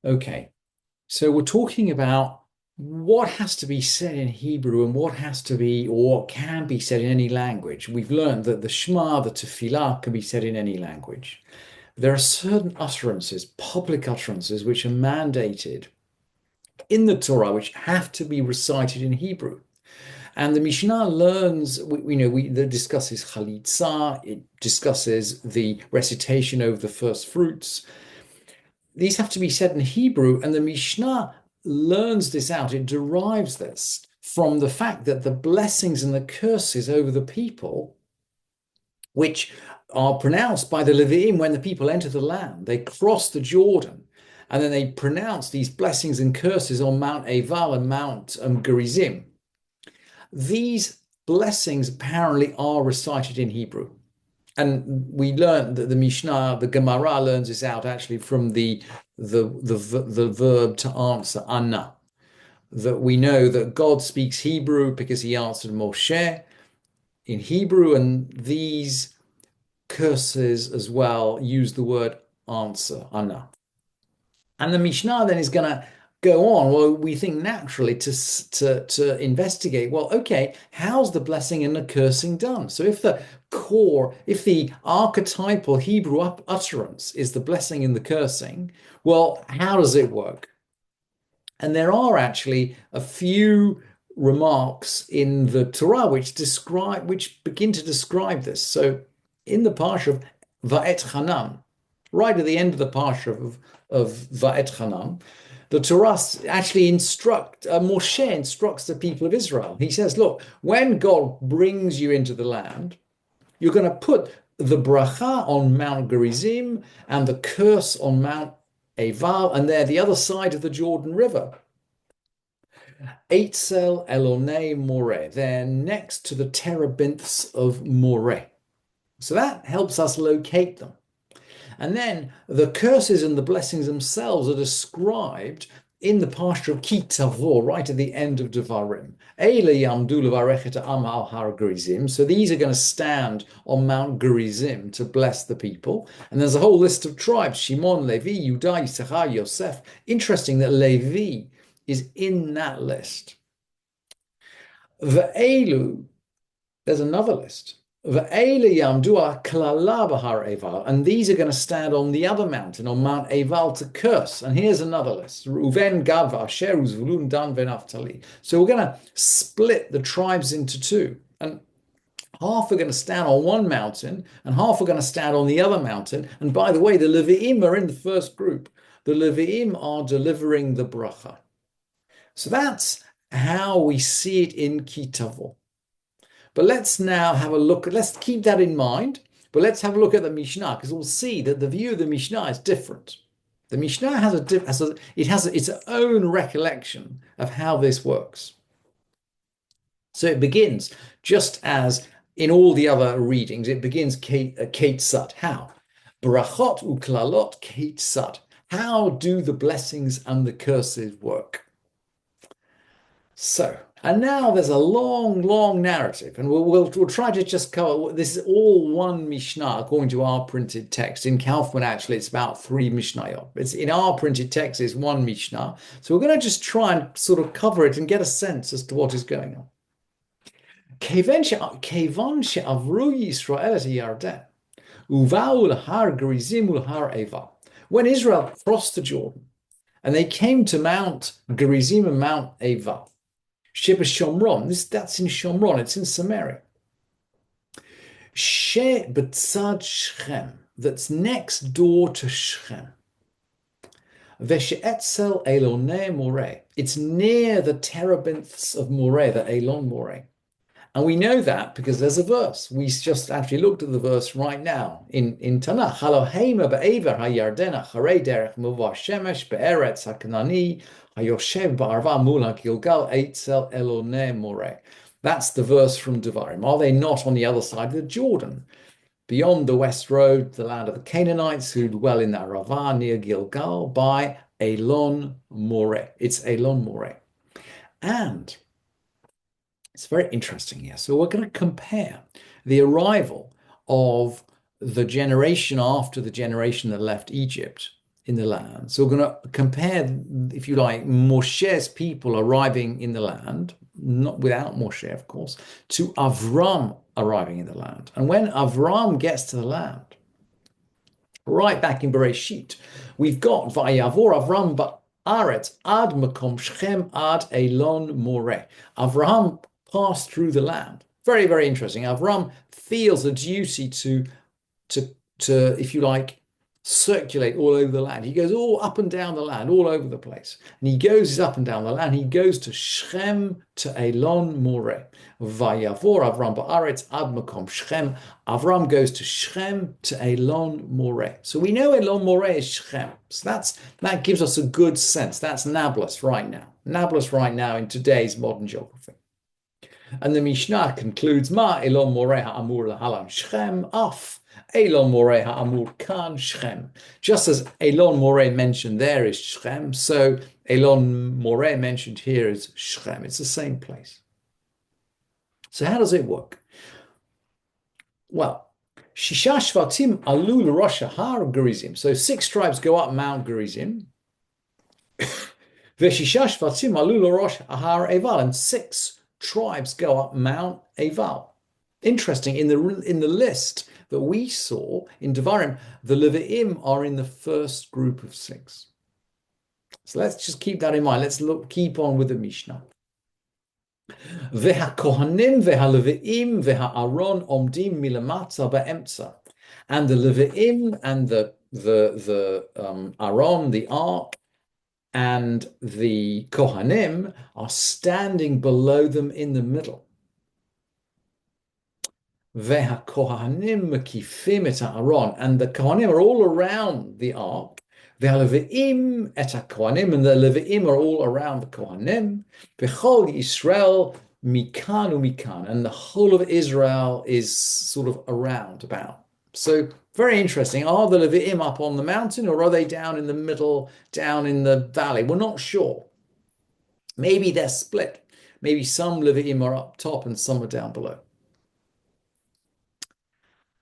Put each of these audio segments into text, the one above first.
Okay, so we're talking about what has to be said in Hebrew and what has to be or what can be said in any language. We've learned that the Shema, the Tefillah, can be said in any language. There are certain utterances, public utterances, which are mandated in the Torah, which have to be recited in Hebrew. And the Mishnah learns, that discusses chalitza, it discusses the recitation of the first fruits. These have to be said in Hebrew, and the Mishnah learns this out. It derives this from the fact that the blessings and the curses over the people, which are pronounced by the Leviim when the people enter the land, they cross the Jordan, and then they pronounce these blessings and curses on Mount Eval and Mount Gerizim. These blessings apparently are recited in Hebrew. And we learned that the Mishnah, the Gemara learns this out actually from the verb to answer, Anna. That we know that God speaks Hebrew because he answered Moshe in Hebrew, and these curses as well use the word answer, Anna. And the Mishnah then is going to go on. Well, we think naturally to investigate. Well, okay, how's the blessing and the cursing done? So if the archetypal Hebrew utterance is the blessing and the cursing, well, how does it work? And there are actually a few remarks in the Torah which begin to describe this. So in the parsha of Va'et Chanam, right at the end of the parsha of Va'et Chanam, the Torah actually Moshe instructs the people of Israel. He says, look, when God brings you into the land, you're going to put the bracha on Mount Gerizim and the curse on Mount Eval, and they're the other side of the Jordan River. Eitzel Elonei Moreh. They're next to the terebinths of Moreh. So that helps us locate them. And then the curses and the blessings themselves are described in the parsha of Ki Tavo, right at the end of Devarim. So these are going to stand on Mount Gerizim to bless the people. And there's a whole list of tribes: Shimon, Levi, Yudah, Issachar, Yosef. Interesting that Levi is in that list. Ve'elu, there's another list. And these are going to stand on the other mountain, on Mount Eval, to curse. And here's another list. Reuven, Gad, Asher, Zvulun, Dan, Naphtali. So we're going to split the tribes into two. And half are going to stand on one mountain, and half are going to stand on the other mountain. And by the way, the Levi'im are in the first group. The Levi'im are delivering the bracha. So that's how we see it in Ki Tavo. But let's now have a look. Let's keep that in mind. But let's have a look at the Mishnah, because we'll see that the view of the Mishnah is different. The Mishnah has its own recollection of how this works. So it begins just as in all the other readings. It begins Kate Sat. How? Brachot uklalot Kate Sat. How do the blessings and the curses work? So. And now there's a long, long narrative, and we'll try to just cover. This is all one Mishnah according to our printed text. In Kaufman, actually, it's about 3 Mishnayot. It's in our printed text is 1 Mishnah. So we're going to just try and sort of cover it and get a sense as to what is going on. Kevan she'avru Yisrael et Yarden, uva'u l'har Gerizim u'l'har Eva. When Israel crossed the Jordan, and they came to Mount Gerizim and Mount Eva. Sheba Shomron, that's in Shomron, it's in Samaria. She B'tzad Shechem, that's next door to Shechem. Veshe'etzel Elonei Moreh, it's near the terebinths of Moreh, the Elon Moreh. And we know that because there's a verse. We just actually looked at the verse right now in Tanakh. Halohema be'ever ha'yardena charei derech muvar shemesh be'eretz ha'kanani hayoshev ba'arva mul ha'gilgal eitzel elonei moreh. That's the verse from Devarim. Are they not on the other side of the Jordan, beyond the west road, the land of the Canaanites who dwell in the Arava near Gilgal by Elon Moreh? It's Elon Moreh. And it's very interesting here. So we're going to compare the arrival of the generation after the generation that left Egypt in the land. So we're going to compare, if you like, Moshe's people arriving in the land, not without Moshe, of course, to Avram arriving in the land. And when Avram gets to the land, right back in Bereshit, we've got Vayavor Avram ba'aretz ad makom Shechem ad Elon Moreh. Avram passed through the land. Very, very interesting. Avram feels a duty to, if you like, circulate all over the land. He goes all up and down the land, all over the place. And he goes up and down the land. He goes to Shechem, to Elon Moreh. Vayavor Avram ba'aretz ad makom Shechem. Avram goes to Shechem, to Elon Moreh. So we know Elon Moreh is Shechem. So that gives us a good sense. That's Nablus right now. Nablus right now in today's modern geography. And the Mishnah concludes, Ma Elon Moreh ha'amur lahalan Shechem af. Elon Moreh ha'amur kan Shechem. Just as Elon Moreh mentioned there is Shechem, so Elon Moreh mentioned here is Shechem. It's the same place. So how does it work? Well, Shisha Shvatim alu l'rosh har Gerizim. So 6 tribes go up Mount Gerizim. Veshisha Shvatim alu l'rosh har Eval, and 6 tribes go up Mount Eval. Interesting, in the list that we saw in Devarim, the Levi'im are in the first group of 6. So let's just keep that in mind. Let's keep on with the Mishnah. Veha-kohanim veha-levi'im veha-aron omdim milamata ba'emtza. And the Levi'im and the Aron, the ark, and the Kohanim are standing below them in the middle. Veha-kohanim makifim et ha'aron, and the Kohanim are all around the ark. Veha-levi'im et ha'kohanim, and the Levi'im are all around the Kohanim. V'chol Yisrael mikan u'mikan, and the whole of Israel is sort of around about. So very interesting. Are the Levi'im up on the mountain, or are they down in the middle, down in the valley? We're not sure. Maybe they're split. Maybe some Levi'im are up top and some are down below.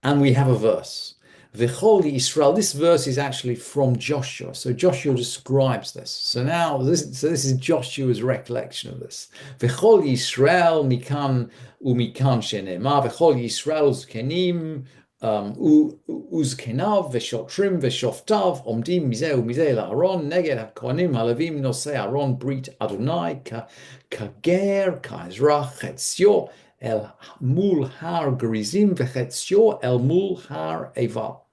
And we have a verse. V'chol Yisrael. This verse is actually from Joshua. So Joshua describes this. So now this is Joshua's recollection of this. V'chol Yisrael mikan u'mikan shenemar. V'chol Yisrael uzkenim uzkenav v'shotrim v'shoftav omdim mizeh u'mizeh la'aron neged ha'kohanim halavim nosei Aron brit Adonai kager ka'ezrach chetzio el mul har Gerizim v'chetzio el mul har Eval.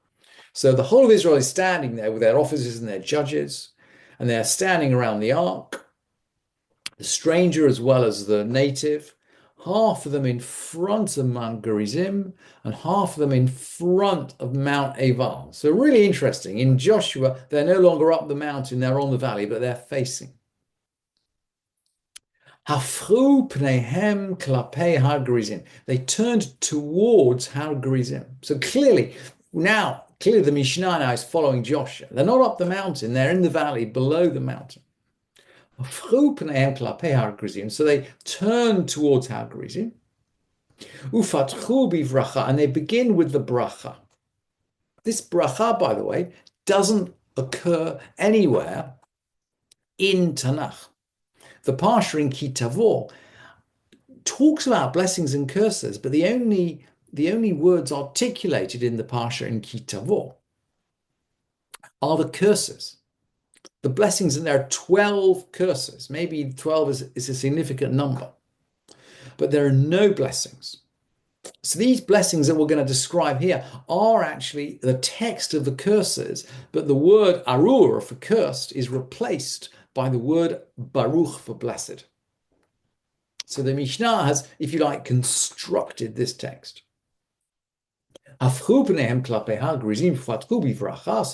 So the whole of Israel is standing there with their officers and their judges, and they're standing around the ark, the stranger as well as the native, half of them in front of Mount Gerizim and half of them in front of Mount Eval. So really interesting. In Joshua, they're no longer up the mountain, they're on the valley, but they're facing. Hafru pneihem klapei har Gerizim. They turned towards har Gerizim. So clearly the Mishnah now is following Joshua. They're not up the mountain, they're in the valley below the mountain. So they turn towards har Gerizim. Ufatchu bivracha, and they begin with the bracha. This bracha, by the way, doesn't occur anywhere in Tanakh. The Parsha in Ki Tavo talks about blessings and curses, but the only words articulated in the Parsha in Ki Tavo are the curses. The blessings, and there are 12 curses. Maybe 12 is a significant number, but there are no blessings. So these blessings that we're going to describe here are actually the text of the curses, but the word arur for cursed is replaced by the word baruch for blessed. So the Mishnah has, if you like, constructed this text. So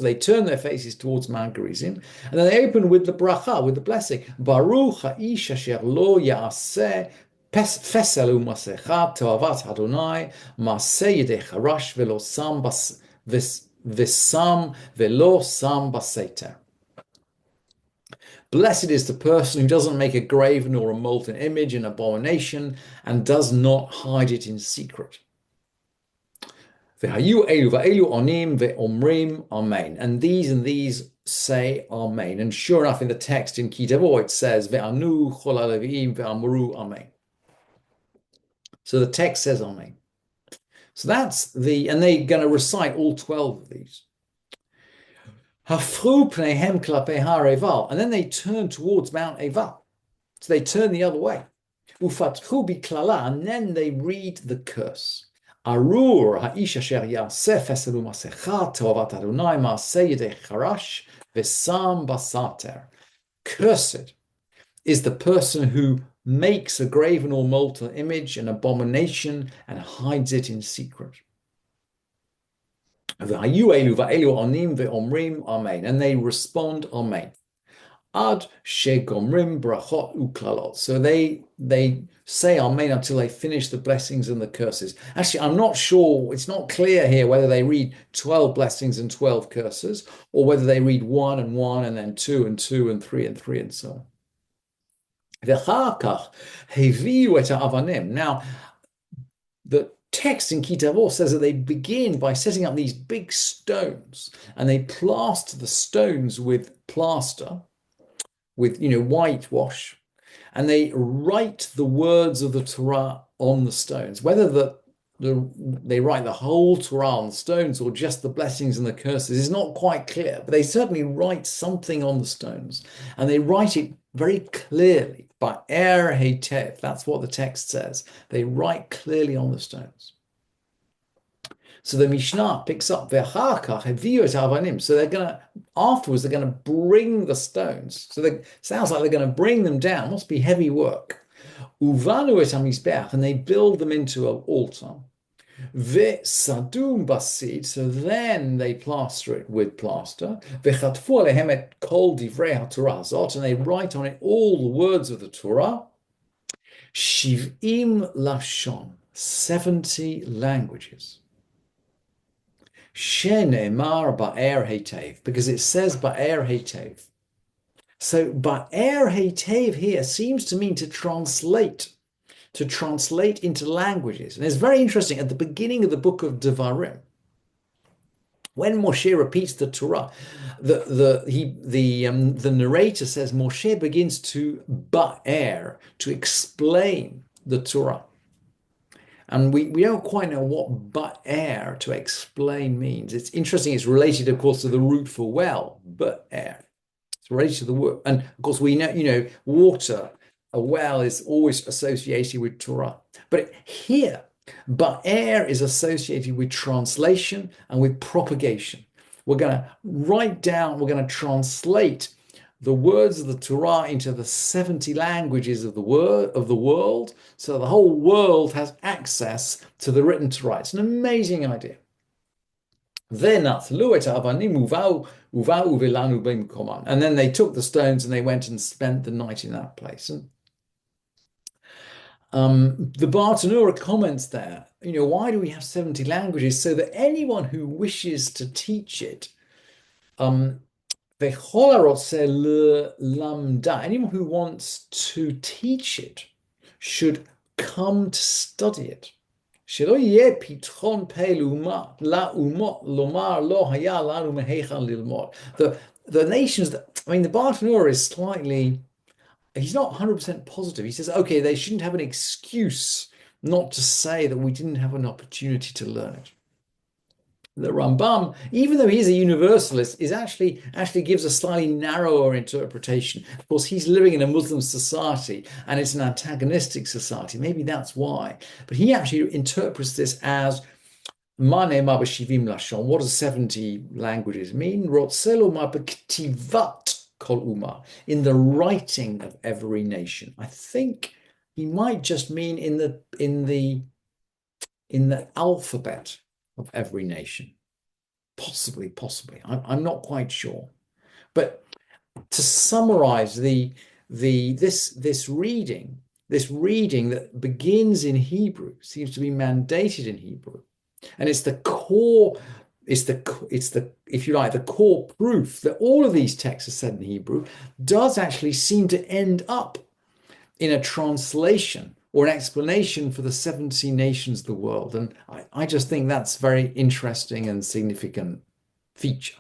they turn their faces towards Mount Gerizim, and then they open with the bracha, with the blessing. Baruch ha'ish asher lo ya'aseh fesel u'masecha to'avat Adonai ma'aseh yedei charash velo sam velo sam baseter. Blessed is the person who doesn't make a graven or a molten image, an abomination, and does not hide it in secret. V'hayu elu v'elu onim ve'omrim amen. And these say amen. And sure enough, in the text in Ki Tavo, it says ve'anu chol haleviim ve'amru amen. So the text says amen. So that's and they're going to recite all 12 of these. Hafru pneihem klape ha'eval. And then they turn towards Mount Eval. So they turn the other way. Ufatchu biklala, and then they read the curse. Arur ha'ish asher yaseh feselu masecha tovat Adonai ma'aseh yedei charash v'sam basater. Cursed is the person who makes a graven or molten image, an abomination, and hides it in secret. And they respond, amen. Ad shegomrim brachot uklalot. So they say amen until they finish the blessings and the curses. Actually, I'm not sure, it's not clear here whether they read 12 blessings and 12 curses, or whether they read 1 and 1 and then 2 and 2 and 3 and 3 and so on. Now, the text in Ki Tavo says that they begin by setting up these big stones, and they plaster the stones with plaster, with whitewash, and they write the words of the Torah on the stones. Whether they write the whole Torah on the stones or just the blessings and the curses is not quite clear, but they certainly write something on the stones, and they write it very clearly. Ba'er heitev, that's what the text says. They write clearly on the stones. So the Mishnah picks up, so afterwards they're going to bring the stones. So it sounds like they're going to bring them down. Must be heavy work. Uvanu et hamizbeach, and they build them into an altar. Ve'sadum basid, so then they plaster it with plaster. Ve'chatfu alehem et kol divrei haTorah hazot, and they write on it all the words of the Torah. Shiv'im lashon, 70 languages. Shene'emar ba'er heitev, because it says ba'er heitev. So ba'er heitev here seems to mean to translate into languages. And it's very interesting. At the beginning of the book of Devarim, when Moshe repeats the Torah, the narrator says Moshe begins to ba'er, to explain the Torah. And we don't quite know what ba'er, to explain, means. It's interesting. It's related, of course, to the root for well, ba'er. It's related to the word. And of course, we know, water, a well, is always associated with Torah. But here, ba'er is associated with translation and with propagation. We're going to write down, we're going to translate the words of the Torah into the 70 languages of the world, so the whole world has access to the written Torah. It's an amazing idea. And then they took the stones and they went and spent the night in that place. And the Bartanura comments there, why do we have 70 languages? So that anyone who wishes to teach it, anyone who wants to teach it should come to study it. The nations the Bartanura is slightly, he's not 100% positive. He says, okay, they shouldn't have an excuse not to say that we didn't have an opportunity to learn it. The Rambam, even though he's a universalist, actually gives a slightly narrower interpretation. Of course, he's living in a Muslim society, and it's an antagonistic society. Maybe that's why. But he actually interprets this as Mane ma b'shivim lashon. What does 70 languages mean? Rotzelo ma b'ktivat kol umah, in the writing of every nation. I think he might just mean in the alphabet of every nation. Possibly. I'm not quite sure. But to summarize this reading that begins in Hebrew, seems to be mandated in Hebrew. And it's the core, if you like, the core proof that all of these texts are said in Hebrew does actually seem to end up in a translation or an explanation for the 70 nations of the world. And I just think that's a very interesting and significant feature.